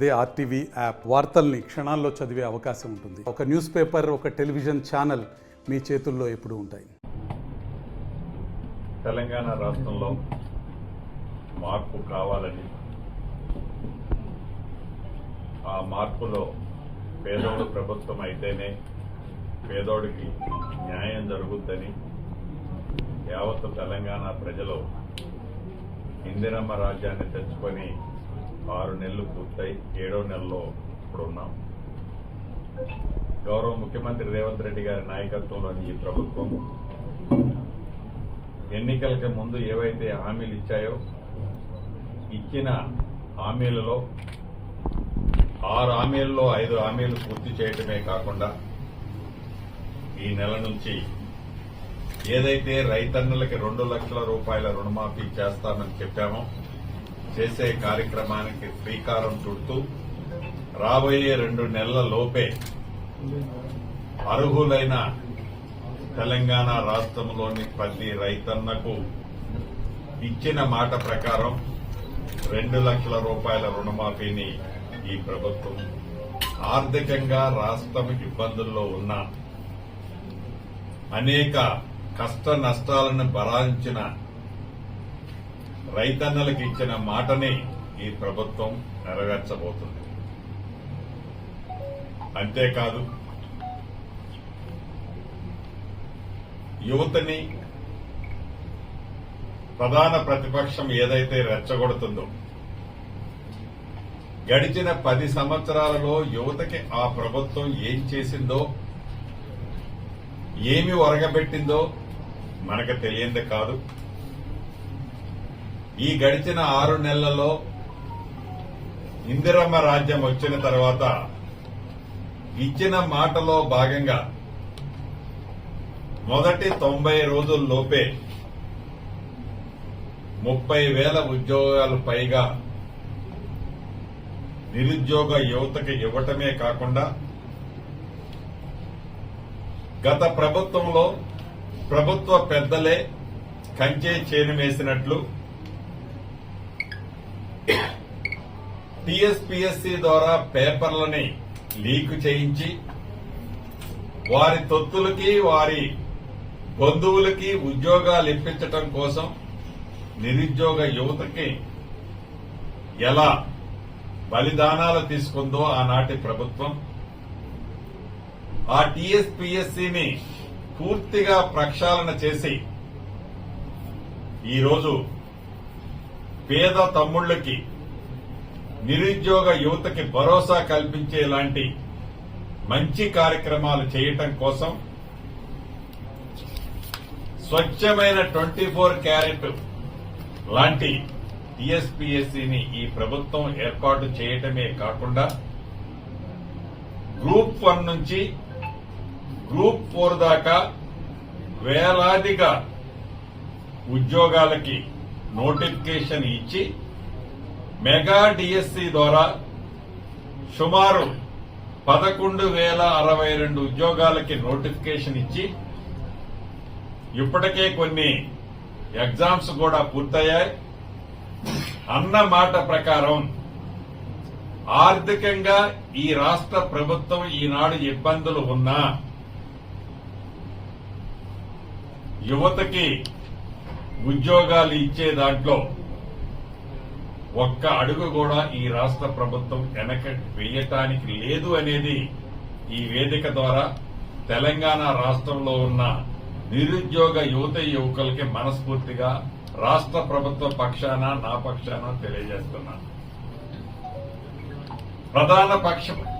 అదే RTV app వార్తల్ని క్షణాల్లో చదివే అవకాశం ఉంటుంది. ఒక న్యూస్ పేపర్, ఒక టెలివిజన్ ఛానల్ మీ చేతుల్లో ఎప్పుడూ ఉంటాయి. తెలంగాణ రాష్ట్రంలో మార్పు కావాలని, ఆ మార్పులో పేదోడు ప్రభుత్వం అయితేనే పేదోడికి న్యాయం జరుగుద్దని యావత్తు తెలంగాణ ప్రజలు ఇందిరమ్మ రాజ్యాన్ని తెచ్చుకొని 6 నెలలు పూర్తయి 7వ నెలలో ఇప్పుడున్నాం. గౌరవ ముఖ్యమంత్రి రేవంత్ రెడ్డి గారి నాయకత్వంలోని ఈ ప్రభుత్వం ఎన్నికలకి ముందు ఏవైతే హామీలు ఇచ్చాయో, ఇచ్చిన హామీలలో 6 హామీలలో 5 హామీలు పూర్తి చేయడమే కాకుండా ఈ నెల నుంచి ఏదైతే రైతన్నులకి 2 లక్షల రూపాయల రుణమాఫీ చేస్తామని చెప్పామో, చేసే కార్యక్రమానికి శ్రీకారం చుడుతూ రాబోయే 2 నెలల లోపే అర్హులైన తెలంగాణ రాష్ట్రంలోని ప్రతి రైతన్నకు ఇచ్చిన మాట ప్రకారం 2 లక్షల రూపాయల రుణమాఫీని ఈ ప్రభుత్వం ఆర్థికంగా రాష్ట్రం ఇబ్బందుల్లో ఉన్న అనేక కష్ట నష్టాలను భరించిన రైతన్నలకు ఇచ్చిన మాటని ఈ ప్రభుత్వం నెరవేర్చబోతుంది. అంతేకాదు, యువతని ప్రధాన ప్రతిపక్షం ఏదైతే రెచ్చగొడుతుందో, గడిచిన 10 సంవత్సరాలలో యువతకి ఆ ప్రభుత్వం ఏం చేసిందో, ఏమి ఒరగబెట్టిందో మనకు తెలియంది కాదు. ఈ గడిచిన 6 నెలలలో ఇందిరమ్మ రాజ్యం వచ్చిన తర్వాత ఇచ్చిన మాటలో భాగంగా మొదటి 90 రోజుల్లోపే 30,000 ఉద్యోగాలు పైగా నిరుద్యోగ యువతకి ఇవ్వటమే కాకుండా, గత ప్రభుత్వంలో ప్రభుత్వ పెద్దలే కంచే చేను వేసినట్లు టీఎస్పీఎస్సీ ద్వారా పేపర్లని లీక్ చేయించి వారి తొత్తులకి, వారి బంధువులకి ఉద్యోగాలు ఇప్పించటం కోసం నిరుద్యోగ యువతకి ఎలా బలిదానాలు తీసుకుందో ఆనాటి ప్రభుత్వం, ఆ టీఎస్పీఎస్సీని పూర్తిగా ప్రక్షాళన చేసి ఈరోజు పేద తమ్ముళ్లకి, నిరుద్యోగ యువతకి భరోసా కల్పించేలాంటి మంచి కార్యక్రమాలు చేయటం కోసం స్వచ్ఛమైన 24 క్యారెట్ లాంటి టీఎస్పీఎస్సీని ఈ ప్రభుత్వం ఏర్పాటు చేయటమే కాకుండా, గ్రూప్ 1 నుంచి గ్రూప్ 4 దాకా వేలాదిగా ఉద్యోగాలకి నోటిఫికేషన్ ఇచ్చి మెగా డిఎస్సీ ద్వారా సుమారు 11,062 ఉద్యోగాలకి నోటిఫికేషన్ ఇచ్చి ఇప్పటికే కొన్ని ఎగ్జామ్స్ కూడా పూర్తయ్యాయి. అన్న మాట ప్రకారం ఆర్థికంగా ఈ రాష్ట్ర ప్రభుత్వం ఈనాడు ఇబ్బందులు ఉన్నా యువతకి ఉద్యోగాలు ఇచ్చే దాంట్లో ఒక్క అడుగు కూడా ఈ రాష్ట్ర ప్రభుత్వం వెనక వేయటానికి లేదు అనేది ఈ వేదిక ద్వారా తెలంగాణ రాష్ట్రంలో ఉన్న నిరుద్యోగ యువత యువకులకి మనస్ఫూర్తిగా రాష్ట్ర ప్రభుత్వ పక్షాన, నా పక్షాన తెలియజేస్తున్నాను. ప్రధాన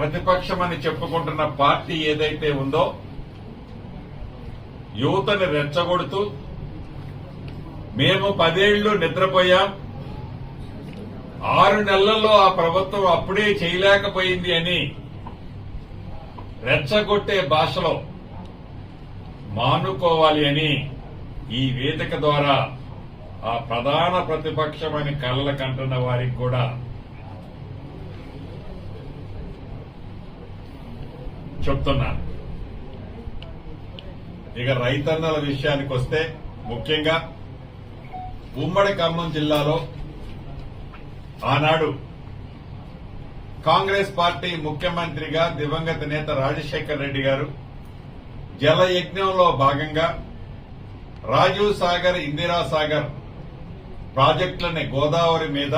ప్రతిపక్షమని చెప్పుకుంటున్న పార్టీ ఏదైతే ఉందో, యువతని రెచ్చగొడుతూ మేము 10 ఏళ్లు నిద్రపోయాం, 6 నెలల్లో ఆ ప్రభుత్వం అప్పుడే చేయలేకపోయింది అని రెచ్చగొట్టే భాషలో మానుకోవాలి అని ఈ వేదిక ద్వారా ఆ ప్రధాన ప్రతిపక్షమని కలలు కంటున్న వారికి కూడా చెప్తున్నాను. ఇక రైతన్నల విషయానికి వస్తే, ముఖ్యంగా ఉమ్మడి ఖమ్మం జిల్లాలో ఆనాడు కాంగ్రెస్ పార్టీ ముఖ్యమంత్రిగా దివంగత నేత రాజశేఖర్ రెడ్డి గారు జల యజ్ఞంలో భాగంగా రాజీవ్ సాగర్, ఇందిరా సాగర్ ప్రాజెక్టులని గోదావరి మీద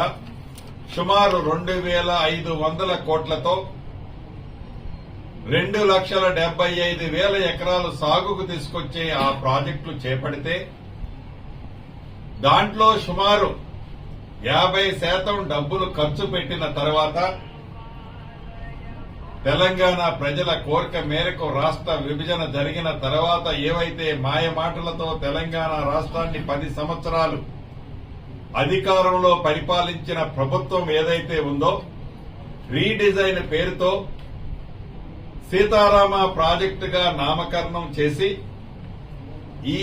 సుమారు 2,500 కోట్లతో 2,75,000 ఎకరాలు సాగుకు తీసుకొచ్చే ఆ ప్రాజెక్టులు చేపడితే దాంట్లో సుమారు 50% డబ్బులు ఖర్చు పెట్టిన తర్వాత తెలంగాణ ప్రజల కోరిక మేరకు రాష్ట్ర విభజన జరిగిన తర్వాత ఏవైతే మాయమాటలతో తెలంగాణ రాష్ట్రాన్ని 10 సంవత్సరాలు అధికారంలో పరిపాలించిన ప్రభుత్వం ఏదైతే ఉందో రీడిజైన్ పేరుతో సీతారామ ప్రాజెక్టుగా నామకరణం చేసి ఈ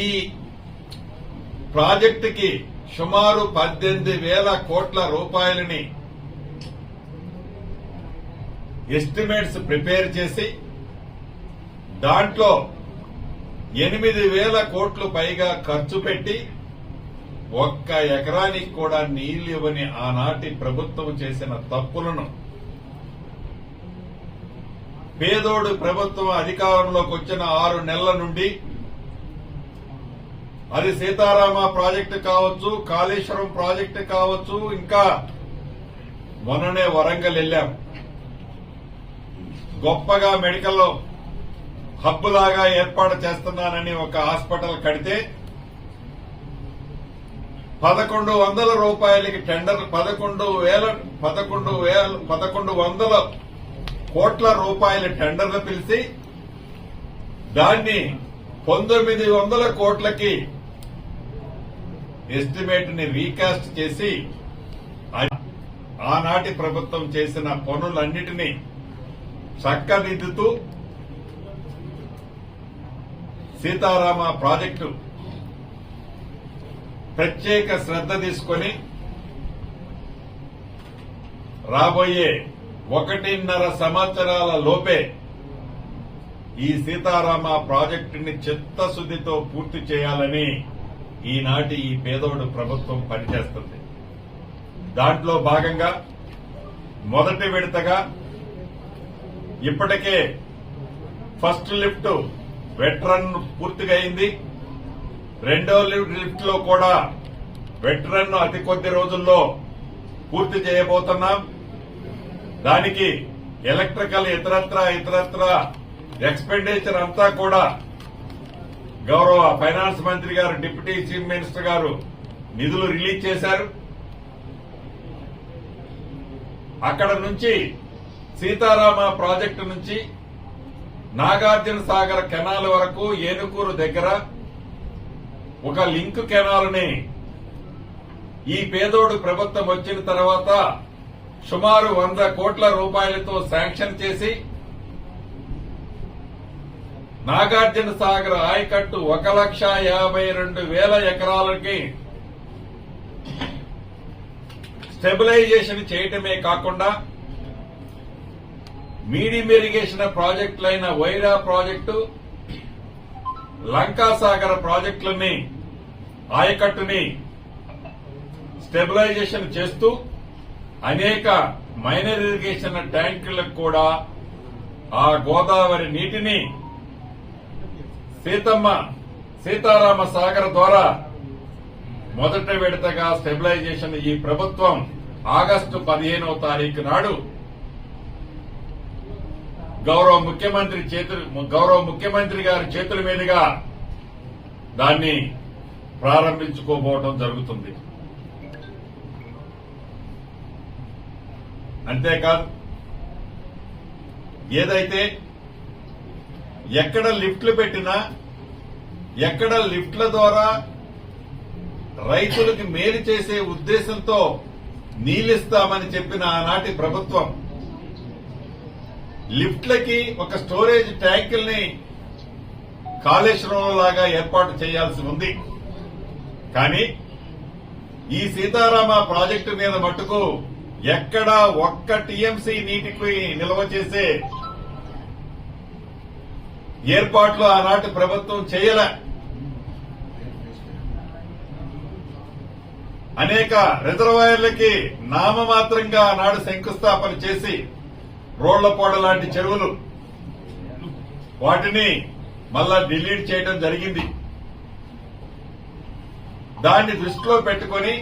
ప్రాజెక్టుకి సుమారు 18,000 కోట్ల రూపాయలని ఎస్టిమేట్స్ ప్రిపేర్ చేసి దాంట్లో 8,000 కోట్లు పైగా ఖర్చు పెట్టి ఒక్క ఎకరానికి కూడా నీళ్లు ఇవ్వని ఆనాటి ప్రభుత్వం చేసిన తప్పులను పేదోడు ప్రభుత్వం అధికారంలోకి వచ్చిన 6 నెలల నుండి అది సీతారామ ప్రాజెక్టు కావచ్చు, కాళేశ్వరం ప్రాజెక్టు కావచ్చు, ఇంకా మొన్ననే వరంగల్ వెళ్లాం. గొప్పగా మెడికల్ హబ్ లాగా ఏర్పాటు చేస్తున్నానని ఒక హాస్పిటల్ కడితే 1,100 రూపాయలకి టెండర్ 1,100 కోట్ల రూపాయల టెండర్లు పిలిచి దాన్ని 900 కోట్లకి ఎస్టిమేట్ ని రీకాస్ట్ చేసి ఆనాటి ప్రభుత్వం చేసిన పనులన్నిటినీ చక్కదిద్దుతూ సీతారామ ప్రాజెక్టు ప్రత్యేక శ్రద్ధ తీసుకొని రాబోయే 1.5 సంవత్సరాల లోపే ఈ సీతారామ ప్రాజెక్టుని చిత్తశుద్దితో పూర్తి చేయాలని ఈనాటి ఈ పేదోడు ప్రభుత్వం పనిచేస్తుంది. దాంట్లో భాగంగా మొదటి విడతగా ఇప్పటికే ఫస్ట్ లిఫ్ట్ వెట్రన్ పూర్తిగా అయింది. రెండో లిఫ్ట్ లో కూడా వెట్రన్ అతి కొద్ది రోజుల్లో పూర్తి చేయబోతున్నాం. దానికి ఎలక్ట్రికల్ ఇతరత్ర ఎక్స్పెండిచర్ అంతా కూడా గౌరవ ఫైనాన్స్ మంత్రి గారు, డిప్యూటీ చీఫ్ మినిస్టర్ గారు నిధులు రిలీజ్ చేశారు. అక్కడ నుంచి సీతారామ ప్రాజెక్టు నుంచి నాగార్జున సాగర్ కెనాల్ వరకు ఏనుకూరు దగ్గర ఒక లింక్ కెనాల్ ని ఈ పేదోడు ప్రభుత్వం వచ్చిన తర్వాత సుమారు 100 కోట్ల రూపాయలతో శాంక్షన్ చేసి నాగార్జున సాగర్ ఆయకట్టు 1,52,000 ఎకరాలకి స్టెబిలైజేషన్ చేయటమే కాకుండా మీడియం ఇరిగేషన్ ప్రాజెక్టులైన వైరా ప్రాజెక్టు, లంకాసాగర్ ప్రాజెక్టులని ఆయకట్టుని స్టెబిలైజేషన్ చేస్తూ అనేక మైనర్ ఇరిగేషన్ ట్యాంకులకు కూడా ఆ గోదావరి నీటిని సీతారామ సాగర్ ద్వారా మొదటి విడతగా స్టెబిలైజేషన్ ఈ ప్రభుత్వం ఆగస్టు 15వ తారీఖు నాడు గౌరవ ముఖ్యమంత్రి గారి చేతుల మీదుగా దాన్ని ప్రారంభించుకోబోవడం జరుగుతుంది. అంతేకాదు ఏదైతే ఎక్కడ లిఫ్ట్లు పెట్టినా, ఎక్కడ లిఫ్ట్ల ద్వారా రైతులకు మేలు చేసే ఉద్దేశంతో నీళ్లిస్తామని చెప్పిన ఆనాటి ప్రభుత్వం లిఫ్ట్లకి ఒక స్టోరేజ్ ట్యాంకుల్ని కాళేశ్వరం లాగా ఏర్పాటు చేయాల్సి ఉంది. కానీ ఈ సీతారామ ప్రాజెక్టు మీద మట్టుకు ఎక్కడా ఒక్క టీఎంసీ నీటికి నిల్వ చేసే ఏర్పాట్లు ఆనాటి ప్రభుత్వం చేయలే. అనేక రిజర్వాయర్లకి నామమాత్రంగా ఆనాడు శంకుస్థాపన చేసి రోళ్లపాడ లాంటి చెరువులు వాటిని మళ్ళా డిలీట్ చేయడం జరిగింది. దాన్ని దృష్టిలో పెట్టుకొని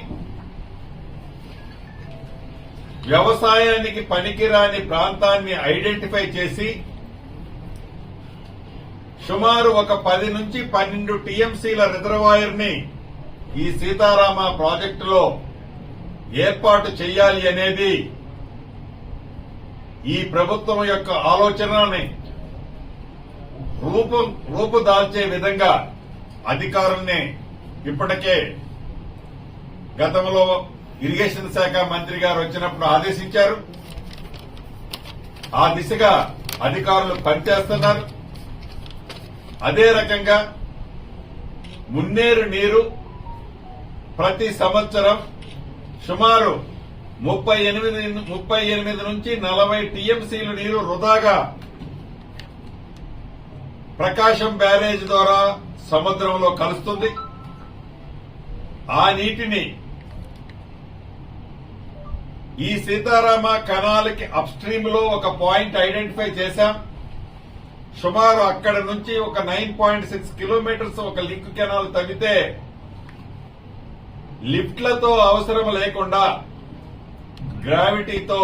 వ్యవసాయానికి పనికిరాని ప్రాంతాన్ని ఐడెంటిఫై చేసి సుమారు ఒక 10 నుంచి 12 టీఎంసీల రిజర్వాయర్ ని ఈ సీతారామ ప్రాజెక్టులో ఏర్పాటు చేయాలి అనేది ఈ ప్రభుత్వం యొక్క ఆలోచనని రూపుదాల్చే విధంగా అధికారుల్ని ఇప్పటికే గతంలో ఇరిగేషన్ శాఖ మంత్రి గారు వచ్చినప్పుడు ఆదేశించారు. ఆ దిశగా అధికారులు పనిచేస్తున్నారు. అదే రకంగా మున్నేరు నీరు ప్రతి సంవత్సరం సుమారు 38 నుంచి 40 టీఎంసీలు నీరు వృధాగా ప్రకాశం బ్యారేజ్ ద్వారా సముద్రంలో కలుస్తుంది. ఆ నీటిని ఈ సీతారామ కెనాల్కి అప్ స్ట్రీమ్ లో ఒక పాయింట్ ఐడెంటిఫై చేశాం. సుమారు అక్కడ నుంచి ఒక 9.6 కిలోమీటర్స్ ఒక లింక్ కెనాల్ తవ్వితే లిఫ్ట్లతో అవసరం లేకుండా గ్రావిటీతో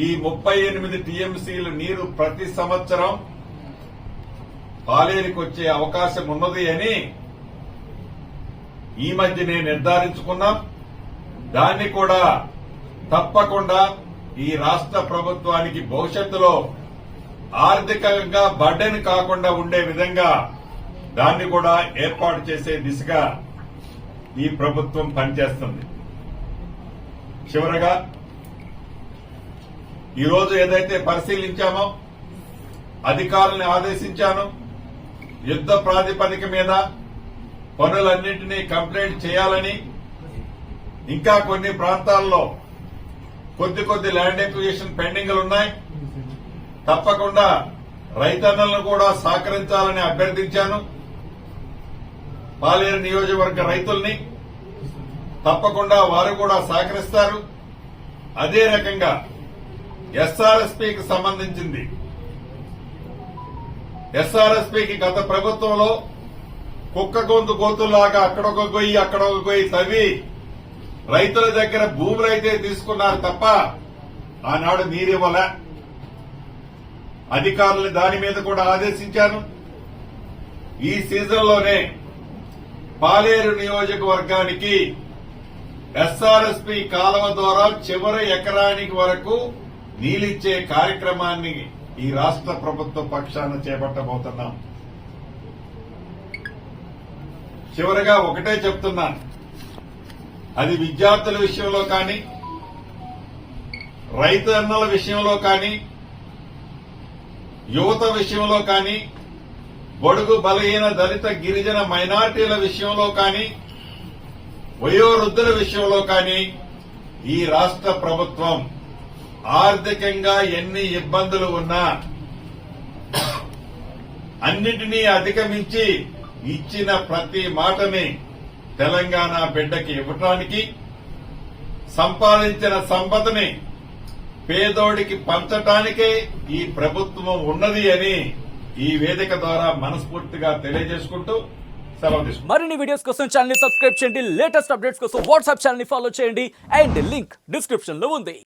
ఈ 38 టీఎంసీలు నీరు ప్రతి సంవత్సరం పాలేరుకు వచ్చే అవకాశం ఉన్నది అని ఈ మధ్యనే నిర్ధారించుకున్నాం. దాన్ని కూడా తప్పకుండా ఈ రాష్ట్ర ప్రభుత్వానికి భవిష్యత్తులో ఆర్థికంగా బర్డెన్ కాకుండా ఉండే విధంగా దాన్ని కూడా ఏర్పాటు చేసే దిశగా ఈ ప్రభుత్వం పనిచేస్తుంది. చివరగా ఈరోజు ఏదైతే పరిశీలించామో అధికారుల్ని ఆదేశించాను, యుద్ధ ప్రాతిపదిక మీద పనులన్నింటినీ కంప్లీట్ చేయాలని, ఇంకా కొన్ని ప్రాంతాల్లో కొద్ది ల్యాండ్ ఎక్విజిషన్ పెండింగ్లు ఉన్నాయి, తప్పకుండా రైతన్నలను కూడా సహకరించాలని అభ్యర్థించాను. పాలేరు నియోజకవర్గ రైతుల్ని తప్పకుండా వారు కూడా సహకరిస్తారు. అదే రకంగా ఎస్ఆర్ఎస్పీకి సంబంధించింది, ఎస్ఆర్ఎస్పీకి గత ప్రభుత్వంలో కుక్క గొంతు గోతుల్లాగా అక్కడొక గొయ్యి అక్కడొక గొయ్యి తవ్వి రైతుల దగ్గర భూములైతే తీసుకున్నారు తప్ప ఆనాడు నీరివ్వల. అధికారులు దాని మీద కూడా ఆదేశించాను. ఈ సీజన్లోనే పాలేరు నియోజకవర్గానికి ఎస్ఆర్ఎస్పీ కాలువ ద్వారా చివరి ఎకరానికి వరకు నీళ్లిచ్చే కార్యక్రమాన్ని ఈ రాష్ట్ర ప్రభుత్వ పక్షాన చేపట్టబోతున్నాం. చివరగా ఒకటే చెప్తున్నాను, అది విద్యార్థుల విషయంలో కానీ, రైతన్నల విషయంలో కానీ, యువత విషయంలో కానీ, బడుగు బలహీన దళిత గిరిజన మైనారిటీల విషయంలో కానీ, వయోవృద్ధుల విషయంలో కానీ ఈ రాష్ట్ర ప్రభుత్వం ఆర్థికంగా ఎన్ని ఇబ్బందులు ఉన్నా అన్నిటినీ అధిగమించి ఇచ్చిన ప్రతి మాటని తెలంగాణ బిడ్డకి ఇవ్వటానికి, సంపాదించిన సంపదని పేదోడికి పంచటానికే ఈ ప్రభుత్వం ఉన్నది అని ఈ వేదిక ద్వారా మనస్ఫూర్తిగా తెలియజేసుకుంటూ సెలవు తీసుకుంటాం. మరిన్ని వీడియోస్ కోసం ఛానల్ ని సబ్స్క్రైబ్ చేయండి, లేటెస్ట్ అప్డేట్స్ కోసం వాట్సాప్ ఛానల్ ని ఫాలో చేయండి అండ్ లింక్ డిస్క్రిప్షన్ లో ఉంది.